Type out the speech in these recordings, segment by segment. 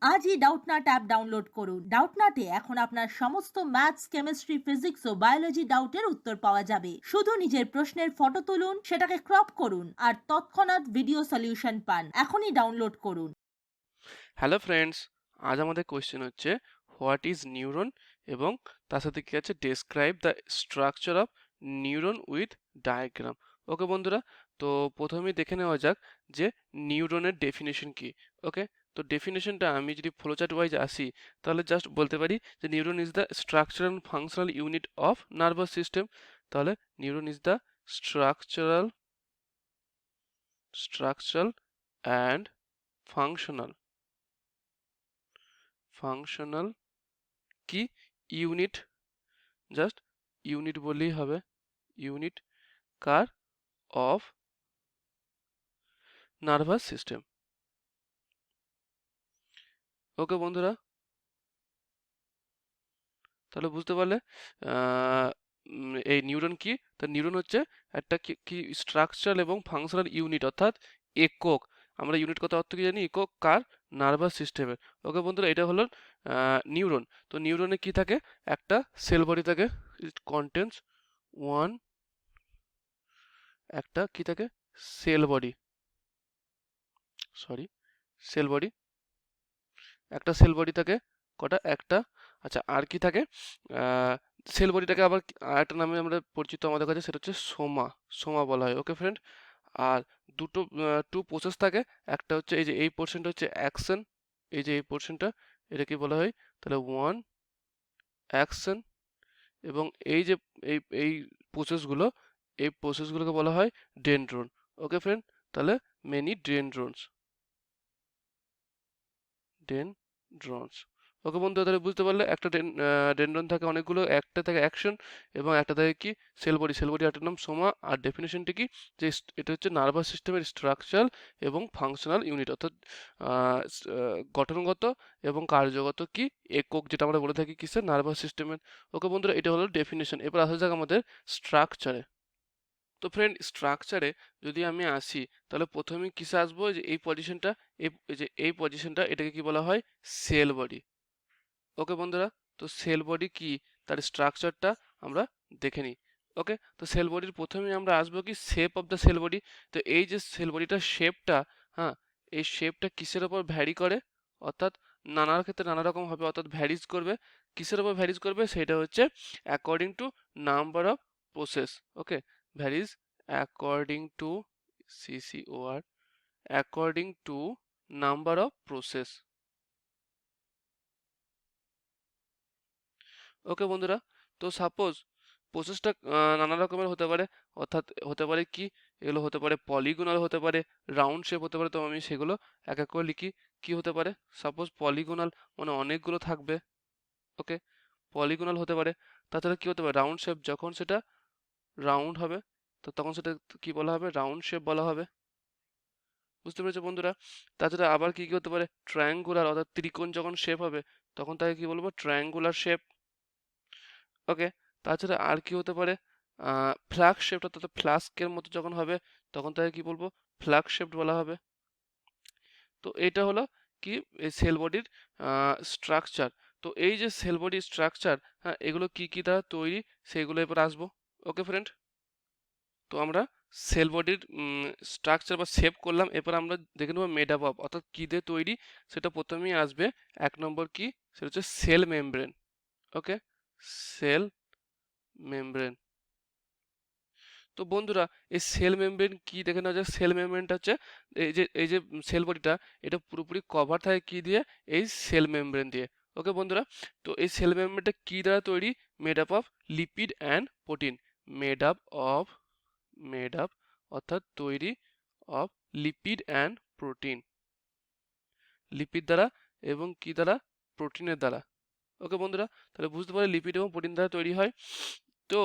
আজই Doubtnut app download করুন। ডাউটনাটে এখন আপনার সমস্ত ম্যাথস, কেমিস্ট্রি, ফিজিক্স ও বায়োলজি ডাউটের উত্তর পাওয়া যাবে। শুধু নিজের প্রশ্নের ফটো তুলুন, সেটাকে ক্রপ করুন আর তৎক্ষণাৎ ভিডিও সলিউশন পান। এখনই ডাউনলোড করুন। হ্যালো ফ্রেন্ডস, আজ আমাদের কোয়েশ্চেন হচ্ছে হোয়াট ইজ নিউরন এবং তার সাথে কি আছে describe the structure of neuron with diagram. Okay বন্ধুরা, তো প্রথমেই দেখে নেওয়া যাক যে নিউরনের ডেফিনেশন কি। ওকে, তো ডেফিনেশনটা আমি যদি ফ্লোচার্ট ওয়াইজ আসি তাহলে জাস্ট বলতে পারি যে neuron is the structural functional unit of nervous system. তাহলে neuron is the structural structural and functional functional কি ইউনিট, জাস্ট ইউনিট বললেই হবে, ইউনিট কার অফ নার্ভাস সিস্টেম। ওকে বন্ধুরা, তাহলে বুঝতে পারলে এই নিউরন কি। তা নিউরন হচ্ছে একটা কি স্ট্রাকচারাল এবং ফাংশনাল ইউনিট, অর্থাৎ একক। আমরা ইউনিট কথা অর্থ কি জানি, একক কার, নার্ভাস সিস্টেমের। ওকে বন্ধুরা, এটা হলো নিউরন। তো নিউরনে কি থাকে, একটা সেল বডি থাকে, ইট কন্টেন্স ওয়ান, একটা কি থাকে sell body, sorry sell body, একটা সেল বডি থাকে, কটা, একটা। আচ্ছা, আর কি থাকে, সেল বডিটাকে আবার আরেকটা নামে আমরা পরিচিত আমাদের কাছে, সেটা হচ্ছে সোমা, সোমা বলা হয়। ওকে ফ্রেন্ড, আর দুটো টু প্রসেস থাকে, একটা হচ্ছে এই যে এই পোর্শনটা হচ্ছে অ্যাকশন, এই যে এই পোর্শনটা, এটা কি বলা হয়, তাহলে ওয়ান অ্যাকশন, এবং এই যে এই এই প্রসেসগুলো, এই প্রসেসগুলোকে বলা হয় ডেনড্রন। ওকে ফ্রেন্ড, তাহলে মেনি ডেনড্রনস, ডেনড্রনস। ওকে বন্ধু, তাহলে বুঝতে পারলে একটা ডেনড্রন থাকে অনেকগুলো, একটা থাকে অ্যাকশন এবং একটা থাকে কি সেল বডি। সেল বডি একটার নাম সোমা, আর ডেফিনেশনটি কি যে এটা হচ্ছে নার্ভাস সিস্টেমের স্ট্রাকচারাল এবং ফাংশনাল ইউনিট, অর্থাৎ গঠনগত এবং কার্যগত কি একক, যেটা আমরা বলে থাকি কিসের, নার্ভাস সিস্টেমের। ওকে বন্ধুরা, এটা হলো ডেফিনেশন। এবার আসা যাক আমাদের স্ট্রাকচারে। তো ফ্রেন্ড, স্ট্রাকচারে যদি আমি আসি তাহলে প্রথমে কিসে আসবো, যে এই পজিশনটা, এই যে এই পজিশনটা, এটাকে কি বলা হয়, সেল বডি। ওকে বন্ধুরা, তো সেল বডি কি, তার স্ট্রাকচারটা আমরা দেখে নিই। ওকে, তো সেল বডির প্রথমে আমরা আসবো কি shape of the sell body. তো এই যে সেল বডিটার শেপটা, হ্যাঁ, এই শেপটা কিসের ওপর ভ্যারি করে, অর্থাৎ নানার ক্ষেত্রে নানা রকম হবে, অর্থাৎ ভ্যারিজ করবে। কিসের ওপর ভ্যারিজ করবে, সেটা হচ্ছে according to number of process. Okay, varies according to CCOR, according to number of process. Okay বন্ধুরা, তো সাপোজ প্রসেসটা নানা রকমের হতে পারে, অর্থাৎ হতে পারে কি, এগুলো হতে পারে পলিগোনাল, হতে পারে রাউন্ড শেপ হতে পারে। তো আমি সেগুলো এক এক করে লিখি। কি হতে পারে, সাপোজ পলিগোনাল মানে অনেকগুলো থাকবে। ওকে, পলিগোনাল হতে পারে। তাছাড়া কি হতে পারে, রাউন্ড শেপ, যখন সেটা রাউন্ড হবে তো তখন সেটা কি বলা হবে, রাউন্ড শেপ বলা হবে। বুঝতে পেরেছো বন্ধুরা? তাছাড়া আবার কি কি হতে পারে, ট্রায়াঙ্গুলার, অর্থাৎ ত্রিকোণ যখন শেপ হবে তখন তাকে কি বলবো, ট্রায়াঙ্গুলার শেপ। ওকে, তাছাড়া আর কি হতে পারে, ফ্ল্যাগ শেপটা, অর্থাৎ ফ্লাস্কের মতো যখন হবে তখন তাকে কি বলবো, ফ্ল্যাগ শেপড বলা হবে। তো এটা হলো কি এই সেল বডির স্ট্রাকচার। তো এই যে সেল বডির স্ট্রাকচার, হ্যাঁ, এগুলো কি কি দ্বারা তৈরি সেগুলো এবার আসবো। ওকে ফ্রেন্ড, তো আমরা সেল বডির স্ট্রাকচার বা শেপ করলাম, এরপর আমরা দেখে নেবো মেড আপ অফ, অর্থাৎ কি দিয়ে তৈরি। সেটা প্রথমেই আসবে এক নম্বর কি, সেটা হচ্ছে সেল মেমব্রেন। ওকে, সেল মেমব্রেন। তো বন্ধুরা, এই সেল মেমব্রেন কি দেখে নেওয়া যায়। সেল মেমব্রেনটা হচ্ছে এই যে সেল বডিটা, এটা পুরোপুরি কভার থাকে কি দিয়ে, এই সেল মেমব্রেন দিয়ে। ওকে বন্ধুরা, তো এই সেল মেমব্রেনটা কি দ্বারা তৈরি, made up of lipid and protein. Made up of, made up অর্থাৎ তৈরি, of lipid and protein, lipid দ্বারা এবং কি দ্বারা, প্রোটিনের দ্বারা। ওকে বন্ধুরা, তাহলে বুঝতে পারি লিপিড এবং প্রোটিন দ্বারা তৈরি হয়। তো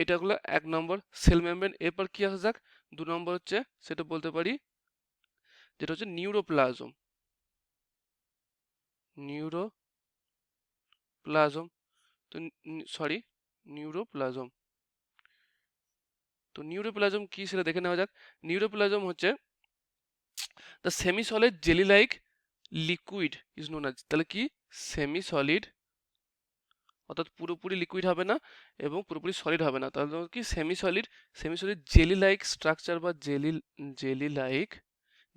এটা হলো এক নম্বর সেল মেমব্রেন। এরপর কি আসা যাক, দু নম্বর হচ্ছে সেটা বলতে পারি, যেটা হচ্ছে নিউরোপ্লাজম। নিউরোপ্লাজম, তো সরি নিউরোপ্লাজম। তো নিউরোপ্লাজম কি সেটা দেখে নেওয়া যাক। নিউরোপ্লাজম হচ্ছে the semi solid jelly like liquid is known as, তাহলে কি সেমি সলিড, অর্থাৎ পুরোপুরি লিকুইড হবে না এবং পুরোপুরি সলিড হবে না, তাহলে কি semi solid, jelly like structure বা জেলি লাইক,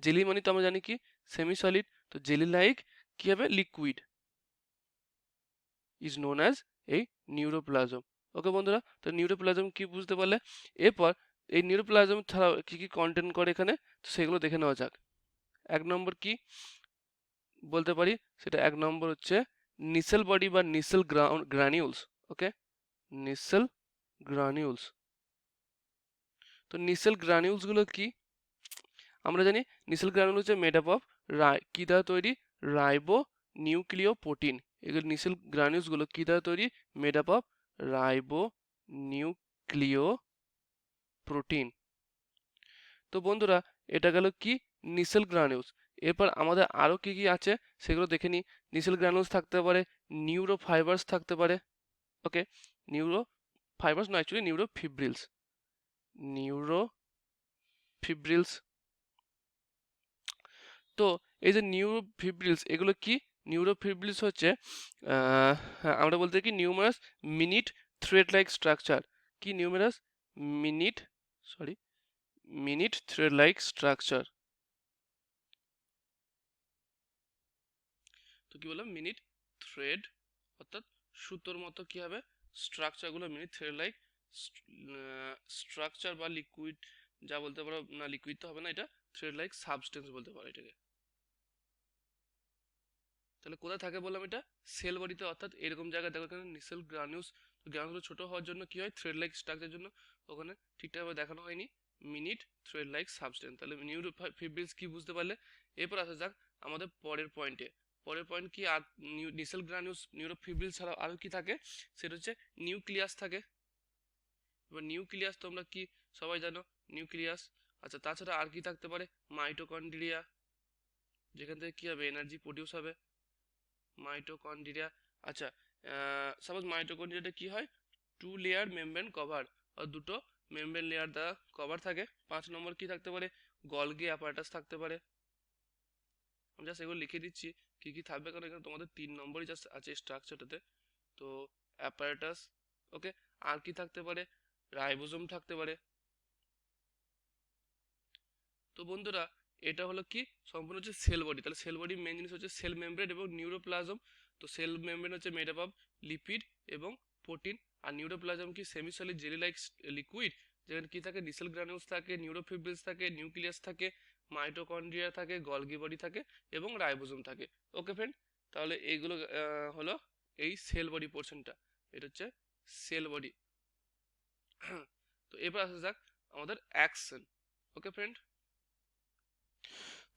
জেলি মানে তো আমরা জানি কি সেমি সলিড, তো জেলি লাইক কি হবে লিকুইড ইজ নোন অ্যাজ এই নিউরোপ্লাজম। ওকে বন্ধুরা, তো নিউরোপ্লাজম কি বুঝতে পারলে? এরপর এই নিউরোপ্লাজম ছাড়াও কি কি কন্টেন্ট করে এখানে, তো সেগুলো দেখে নেওয়া যাক। এক নম্বর কি বলতে পারি, সেটা এক নম্বর হচ্ছে নিসেল বডি বা নিসেল গ্রানিউলস। ওকে, নিসেল গ্রানিউলস। তো নিসেল গ্রানিউলস গুলো কি আমরা জানি, নিসেল গ্রানুল হচ্ছে মেড আপ অফ কি দ্বারা তৈরি, রাইবো নিউক্লিওপ্রোটিন। এগুলো নিসেল গ্রানুলস গুলো কি দ্বারা তৈরি, মেড আপ অফ রাইবো নিউক্লিওপ্রোটিন। তো বন্ধুরা, এটা গেল কি নিসেল গ্রানুলস। এরপর আমাদের আরো কি কি আছে সেগুলো দেখে নিই। নিসেল গ্রানুলস থাকতে পারে, নিউরো ফাইবার্স থাকতে পারে। ওকে, নিউরো ফাইবার্স না, অ্যাকচুয়ালি নিউরো ফিব্রিলস, নিউরো ফিব্রিলস। তো এই যে নিউরোফিব্রিলস, এগুলো কি, নিউরোফিব্রিলস হচ্ছে হ্যাঁ, আমরা বলতে কি numerous minute thread like structure, কি numerous minute sorry minute thread like structure. তো কি বললাম, মিনিট থ্রেড, অর্থাৎ সুতোর মতো কি হবে স্ট্রাকচারগুলো, মিনিট থ্রেড লাইক স্ট্রাকচার বা লিকুইড, যা বলতে পারো না, লিকুইড তো হবে না, এটা থ্রেড লাইক সাবস্টেন্স বলতে পারো এটাকে। তাহলে কোথায় থাকে বললাম, এটা সেল বডিতে, অর্থাৎ এরকম জায়গায় দেখো এখানে নিসেল গ্রানুলস, গ্রানুলগুলো ছোট হওয়ার জন্য কি হয়, থ্রেড লাইক স্ট্রাকচারের জন্য ওখানে ঠিকঠাকভাবে দেখানো হয়নি মিনিট থ্রেড লাইক সাবস্টেন্স। তাহলে নিউরোফিব্রিলস কি বুঝতে পারলে? এরপর আসা যাক আমাদের পরের পয়েন্টে। পরের পয়েন্ট কি, আর নিসেল গ্রানুলস নিউরোফিব্রিলস ছাড়াও আরও কি থাকে, সেটা হচ্ছে নিউক্লিয়াস থাকে। এবার নিউক্লিয়াস তোমরা কি সবাই জানো, নিউক্লিয়াস। আচ্ছা, তাছাড়া আর কি থাকতে পারে, মাইটোকন্ড্রিয়া, যেখান থেকে কি হবে এনার্জি প্রডিউস হবে, মাইটোকন্ড্রিয়া। আচ্ছা, সাপোজ মাইটোকন্ড্রিয়াটা কি হয়, টু লেয়ার মেমব্রেন কভার, আর দুটো মেমব্রেন লেয়ার দ্বারা কভার থাকে। 5 নম্বর কি থাকতে পারে, গলগি অ্যাপারাটাস থাকতে পারে। আমি জাস্ট এগুলো লিখে দিচ্ছি কি কি থাকবে, কারণ এখানে তোমাদের 3 নম্বরই জাস্ট আছে স্ট্রাকচারটাতে। তো অ্যাপারাটাস। ওকে, আর কি থাকতে পারে, রাইবোজোম থাকতে পারে। তো বন্ধুরা, এটা হলো কি সম্পূর্ণ হচ্ছে সেল বডি। তাহলে সেল বডি মেন জিনিস হচ্ছে সেল মেমব্রেন এবং নিউরোপ্লাজম। তো সেল মেমব্রেন হচ্ছে মেড আপ অফ লিপিড এবং প্রোটিন, আর নিউরোপ্লাজম কি semi solid jelly like liquid, যেখানে কি থাকে নিসেল গ্রানুলস থাকে, নিউরোফিব্রিলস থাকে, নিউক্লিয়াস থাকে, মাইটোকন্ড্রিয়া থাকে, গলগি বডি থাকে এবং রাইবোজোম থাকে। ওকে ফ্রেন্ড, তাহলে এইগুলো হলো এই সেল বডি পোর্শনটা, এটা হচ্ছে সেল বডি। তো এবার আসা যাক আমাদের অ্যাকশন। ওকে ফ্রেন্ড,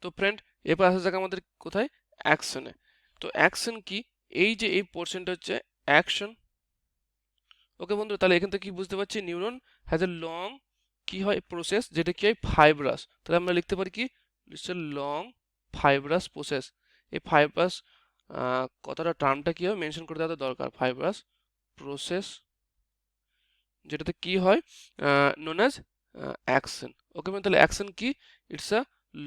তো ফ্রেন্ড এবার আসা যাক আমাদের কোথায়, অ্যাকশনে। তো অ্যাকশন কি, এই যে এই পোর্শনটা হচ্ছে অ্যাকশন। ওকে বন্ধু, তাহলে এখান থেকে কি বুঝতে পারছি, নিউরন হ্যাজ এ লং কি হয় প্রসেস, যেটা কি হয় ফাইব্রাস। তাহলে আমরা লিখতে পারি কি, লং ফাইব্রাস প্রসেস। এই ফাইব্রাস কথাটা টার্মটা কি হবে মেনশন করে দেওয়া দরকার, ফাইব্রাস প্রসেস, যেটাতে কি হয় নোন অ্যাজ অ্যাকশন। ওকে, তাহলে অ্যাকশন কি, it's a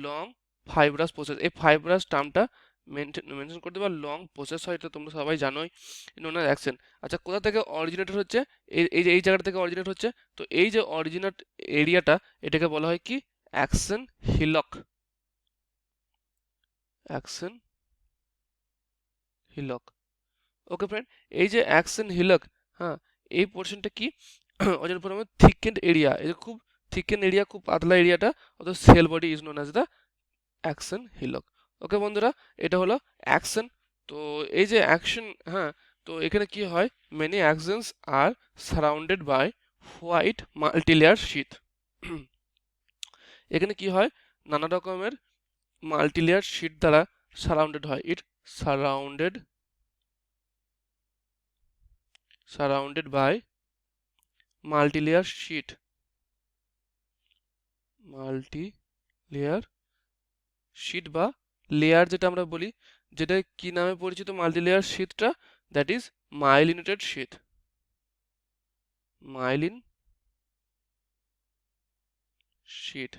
long fibrous process. এই ফাইব্রাস টার্মটা মেনশন করতে পারো, লং প্রসেস হয়, এটা তোমরা সবাই জানোই, নোন অ্যাজ অ্যাকশন। আচ্ছা, কোথা থেকে অরিজিনেটর হচ্ছে, এই যে এই জায়গা থেকে অরিজিনেট হচ্ছে, তো এই যে অরিজিনেট এরিয়াটা, এটাকে বলা হয় কি অ্যাকশন হিলক, অ্যাকশন হিলক। ওকে ফ্রেন্ড, এই যে অ্যাকশন হিলক, হ্যাঁ, এই পোর্শনটা কি অজন পরিমাণে থিকেন্ড এরিয়া, এই যে খুব থিকেন্ড এরিয়া, খুব পাতলা এরিয়াটা, অর্থাৎ cell body is known as the action hillock. Okay বন্ধুরা, এটা হলো অ্যাকশন। তো এই যে অ্যাকশন, হ্যাঁ, তো এখানে কি হয়, many axons are surrounded by white multilayer sheet. এখানে কি হয়, নানা রকমের মাল্টিলেয়ার শীট দ্বারা সারাউন্ডেড হয়, it surrounded by multilayer sheet, multilayer sheet বা লেয়ার যেটা আমরা বলি, যেটা কি নামে পরিচিত মাল্টিলেয়ার শীটটা, that is myelinated sheet, myelin sheet.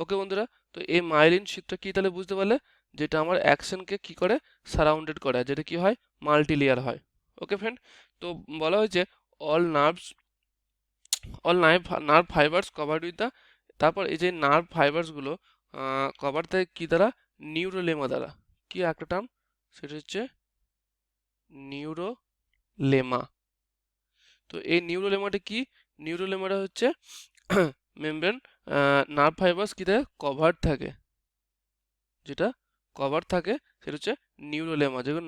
Okay বন্ধুরা, তো এই মাইলিন শিটটা কি তাহলে বুঝতে পারলে, যেটা আমার অ্যাকশনকে কি করে সারাউন্ডেড করে, যেটা কি হয় মাল্টি লেয়ার হয়। ওকে ফ্রেন্ড, তো বলা হয়েছে all nerves all nerve fibers covered with the, তারপর এই যে নার্ভ ফাইবার্সগুলো কভার থাকে কি দ্বারা, নিউরোলেমা দ্বারা। কি একটা টার্ম, সেটা হচ্ছে নিউরোলেমা। তো এই নিউরোলেমাটা কি, নিউরোলেমাটা হচ্ছে মেমব্রেন নার্ভ ফাইবার্স কি থাকে কভার থাকে, যেটা কভার থাকে সেটা হচ্ছে নিউরোলেমা। যেমন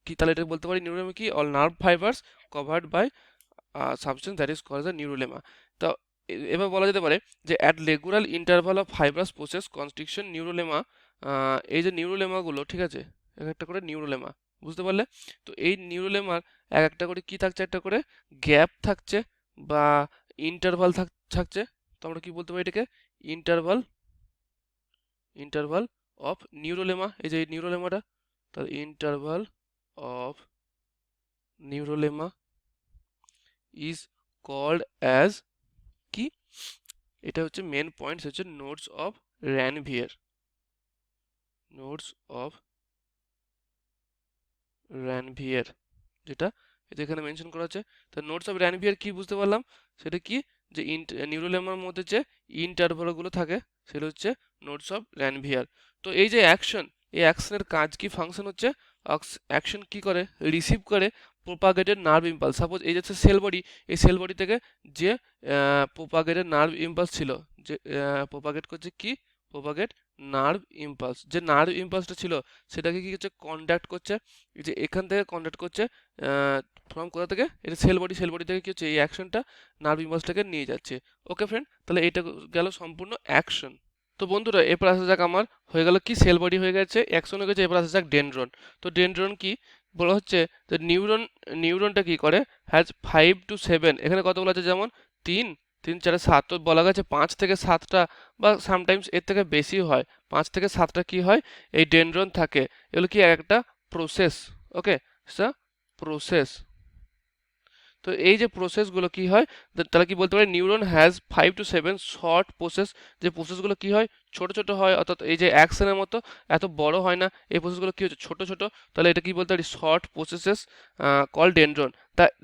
কি তাহলে এটা বলতে পারি নিউরোলেমা কি, all nerve fibers covered by substance that is called the neurolemma. তো এবার বলা যেতে পারে যে at regular interval of fibrous process constriction neurolemma, এই যে নিউরোলেমাগুলো ঠিক আছে, এক একটা করে নিউরোলেমা, বুঝতে পারলে? তো এই নিউরোলেমার এক একটা করে কি থাকছে, একটা করে গ্যাপ থাকছে বা ইন্টারভাল থাকছে। তো আমরা কি বলতে পারি এটাকে, ইন্টারভাল ইন্টারভাল অফ নিউরোলেমা। এই যে নিউরোলেমাটা, তাহলে interval of neurolemma is called as কি, এটা হচ্ছে মেন পয়েন্ট, হচ্ছে nodes of Ranvier, nodes of Ranvier, যেটা এটা এখানে মেনশন করা আছে। তো নোডস অফ র্যানভিয়ার কি বুঝতে পারলাম, সেটা কি, যে নিউরোলেমার মধ্যে যে ইন্টারভালগুলো থাকে সেটা হচ্ছে নোডস অফ র্যানভিয়ার। তো এই যে অ্যাকশন, এই অ্যাকশনের কাজ কি, ফাংশন হচ্ছে অ্যাকশন কি করে, রিসিভ করে প্রোপাগেটেড নার্ভ ইম্পালস। সাপোজ এই যে সেল বডি, এই সেল বডি থেকে যে প্রোপাগেটেড নার্ভ ইম্পালস ছিল, যে প্রোপাগেট করছে কি, প্রোপাগেট নার্ভ ইম্পালস, যে নার্ভ ইম্পালসটা ছিল সেটাকে কি হচ্ছে কন্ডাক্ট করছে, এই যে এখান থেকে কন্ডাক্ট করছে ফ্রম কোথা থেকে, এটা সেল বডি থেকে কি হচ্ছে এই অ্যাকশনটা নার্ভ ইম্পালসটাকে নিয়ে যাচ্ছে। ওকে ফ্রেন্ড, তাহলে এটা গেল সম্পূর্ণ অ্যাকশন। তো বন্ধুরা এরপর আসা যাক, আমার হয়ে গেল কি, সেল বডি হয়ে গেছে, অ্যাকশন হয়ে গেছে, এরপর আসা যাক ডেনড্রন। তো ডেনড্রন কি বলা হচ্ছে, যে নিউরনটা কি করে, হ্যাজ 5 to 7, এখানে কত বলা আছে, যেমন 3 3 4 7, তো বলা গেছে 5 থেকে 7টা বা সামটাইমস এর থেকে বেশি হয়, 5 থেকে 7টা কি হয় এই ডেনড্রন থাকে। এগুলো কি একটা প্রসেস, ওকে, প্রসেস। তো এই যে প্রসেসগুলো কি হয়, তাহলে কি বলতে পারি, neuron has 5 to 7 short process, যে প্রসেসগুলো কি হয় ছোট ছোট হয়, অর্থাৎ এই যে অ্যাকশনের মতো এত বড় হয় না, এই প্রসেসগুলো কি হচ্ছে ছোট ছোট, তাহলে এটা কি বলতে পারি, short processes call dendron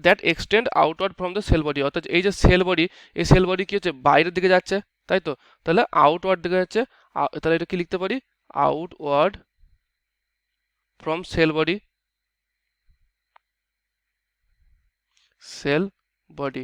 that extend outward from the sell body. অর্থাৎ এই যে সেল বডি, এই সেল বডি কি হচ্ছে বাইরের দিকে যাচ্ছে, তাই তো, তাহলে আউটওয়ার্ড দিকে যাচ্ছে, তাহলে এটা কি লিখতে পারি, outward from cell body, cell body.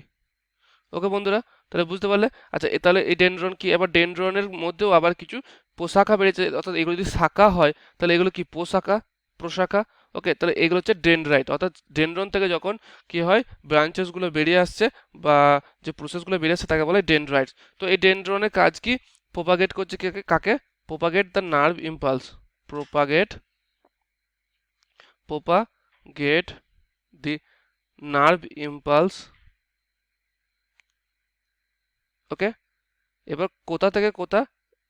Okay বন্ধুরা, তাহলে বুঝতে পারলে। আচ্ছা তাহলে এই ডেনড্রন কি, এবার ডেনড্রনের মধ্যেও আবার কিছু পোশাখা বেড়েছে, অর্থাৎ এগুলো যদি শাখা হয় তাহলে এগুলো কি পোশাখা, প্রশাখা। ওকে, তাহলে এগুলো হচ্ছে ডেনড্রাইট, অর্থাৎ ডেনড্রন থেকে যখন কি হয় ব্রাঞ্চেসগুলো বেরিয়ে আসছে বা যে প্রসেসগুলো বেরিয়ে আসছে তাকে বলে ডেনড্রাইটস। তো এই ডেনড্রনের কাজ কি, প্রোপাগেট করছে কাকে, propagate the nerve impulse, propagate propagate the nerve impulse. Okay, এবার কোথা থেকে কোথা,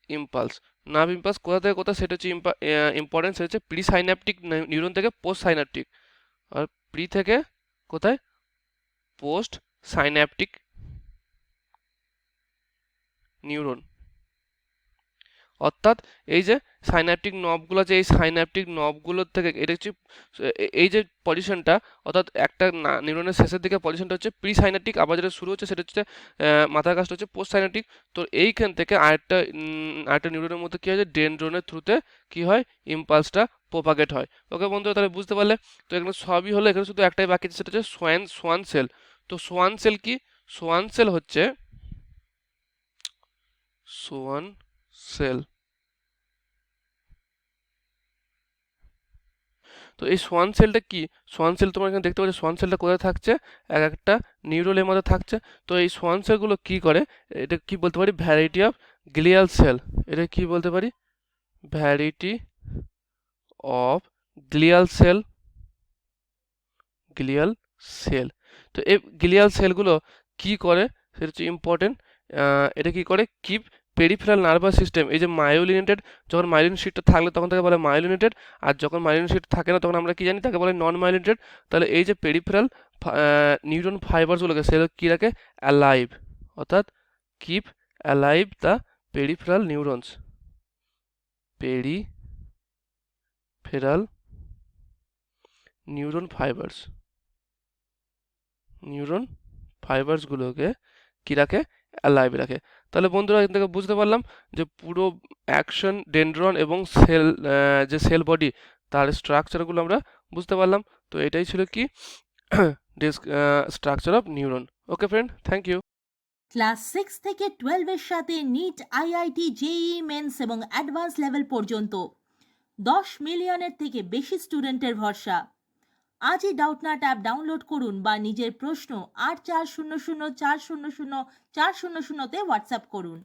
ইম্পালস, নার্ভ ইম্পালস কোথা থেকে কোথা, সেটা হচ্ছে ইম্পর্টেন্স হচ্ছে প্রি সাইন্যাপটিক নিউরন থেকে পোস্ট সাইন্যাপটিক, আর প্রি থেকে কোথায়, পোস্ট সাইন্যাপটিক নিউরন। অর্থাৎ এই যে সাইন্যাপটিক নবগুলো আছে, এই সাইন্যাপটিক নবগুলোর থেকে এটা হচ্ছে এই যে পজিশনটা, অর্থাৎ একটা নিউরনের শেষের দিকে পজিশনটা হচ্ছে প্রি সাইন্যাপটিক, আবার যেটা শুরু হচ্ছে সেটা হচ্ছে মাথার কাছটা হচ্ছে পোস্ট সাইন্যাপটিক। তো এইখান থেকে আরেকটা নিউরনের মধ্যে কী হয়, ডেনড্রনের থ্রুতে কি হয়, ইম্পালসটা প্রোপাগেট হয়। ওকে বন্ধুরা, তাহলে বুঝতে পারলে। তো এখানে সবই হলো, এখানে শুধু একটাই বাকি আছে, সেটা হচ্ছে সোয়ান সেল। তো সোয়ান সেল কি, সোয়ান সেল হচ্ছে সোয়ান সেল। তো এই সোয়ান সেলটা কি, সোয়ান সেল তোমরা এখানে দেখতে পাচ্ছ, সোয়ান সেলটা কোথায় থাকছে, এক একটা নিউরনের মধ্যে থাকছে। তো এই সোয়ান সেলগুলো কি করে, এটা কি বলতে পারি, ভ্যারাইটি অফ গ্লিয়াল সেল, এটা কি বলতে পারি, variety of glial cell, glial cell. তো এই গ্লিয়াল সেলগুলো কি করে, সেটা হচ্ছে ইম্পর্টেন্ট, এটা কি করে, কিপ পেরিফেরাল নার্ভাস সিস্টেম, এই যে মায়োলিনেটেড, যখন মাইলিন শিটটা থাকলে তখন তাকে বলে মায়োলিনেটেড, আর যখন মাইলিন শিট থাকে না তখন আমরা কি জানি, তাকে বলে নন মাইলিনেটেড। তাহলে এই যে পেরিফেরাল নিউরন ফাইবারসগুলোকে সেগুলো কি রাখে, অ্যালাইভ, অর্থাৎ keep alive the peripheral neurons, peripheral neuron ফাইবার্সগুলোকে কি রাখে? অ্যালাইভ রাখে। তাহলে বন্ধুরা এখান থেকে বুঝতে পারলাম যে পুরো অ্যাকশন ডেনড্রন এবং সেল যে সেল বডি তার স্ট্রাকচারগুলো আমরা বুঝতে পারলাম। তো এটাই ছিল কি structure of neuron. Okay friend, thank you. Class 6 থেকে 12 এর সাথে নিট, আইআইটি, জেইই মেন্স এবং অ্যাডভান্স লেভেল পর্যন্ত 10 মিলিয়নের থেকে বেশি স্টুডেন্টের ভরসা। আজই ডাউটনাট অ্যাপ ডাউনলোড করুন বা নিজের প্রশ্ন 8400400400 তে হোয়াটসঅ্যাপ করুন।